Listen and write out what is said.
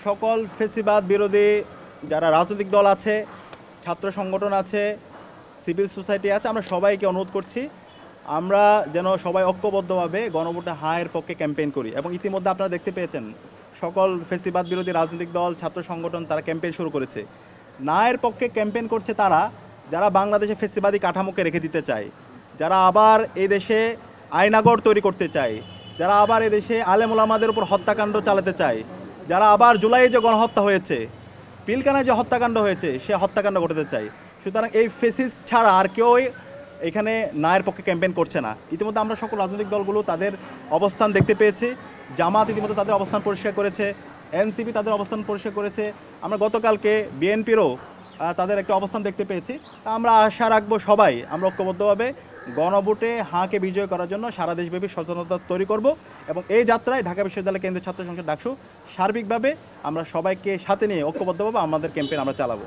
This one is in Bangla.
সকল ফেসিবাদ বিরোধী যারা রাজনৈতিক দল আছে, ছাত্র সংগঠন আছে, সিভিল সোসাইটি আছে, আমরা সবাইকে অনুরোধ করছি আমরা যেন সবাই ঐক্যবদ্ধভাবে গণভোটে হায়ের পক্ষে ক্যাম্পেইন করি। এবং ইতিমধ্যে আপনারা দেখতে পেয়েছেন সকল ফেসিবাদ বিরোধী রাজনৈতিক দল, ছাত্র সংগঠন তারা ক্যাম্পেইন শুরু করেছে। নায়ের পক্ষে ক্যাম্পেইন করছে তারা যারা বাংলাদেশে ফেসিবাদী কাঠামোকে রেখে দিতে চায়, যারা আবার এই দেশে আইনাগর তৈরি করতে চায়, যারা আবার এই দেশে আলেম ওলামাদের উপর হত্যাকাণ্ড চালাতে চায়, যারা আবার জুলাইয়ে যে গণহত্যা হয়েছে, পিলকানায় যে হত্যাকাণ্ড হয়েছে সে হত্যাকাণ্ড ঘটাতে চায়। সুতরাং এই ফেসিস ছাড়া আর কেউই এখানে নায়ের পক্ষে ক্যাম্পেইন করছে না। ইতিমধ্যে আমরা সকল রাজনৈতিক দলগুলো তাদের অবস্থান দেখতে পেয়েছি। জামাত ইতিমধ্যে তাদের অবস্থান পরিষ্কার করেছে, এনসিপি তাদের অবস্থান পরিষ্কার করেছে, আমরা গতকালকে বিএনপিরও তাদের একটা অবস্থান দেখতে পেয়েছি। আমরা আশা রাখবো সবাই আমরা ঐক্যবদ্ধভাবে গণভোটে হাঁকে বিজয় করার জন্য সারা দেশব্যাপী সচেতনতা তৈরি করব এবং এই যাত্রায় ঢাকা বিশ্ববিদ্যালয় কেন্দ্রীয় ছাত্র সংসদ ডাকসু সার্বিকভাবে আমরা সবাইকে সাথে নিয়ে ঐক্যবদ্ধভাবে আমাদের ক্যাম্পেইন আমরা চালাবো।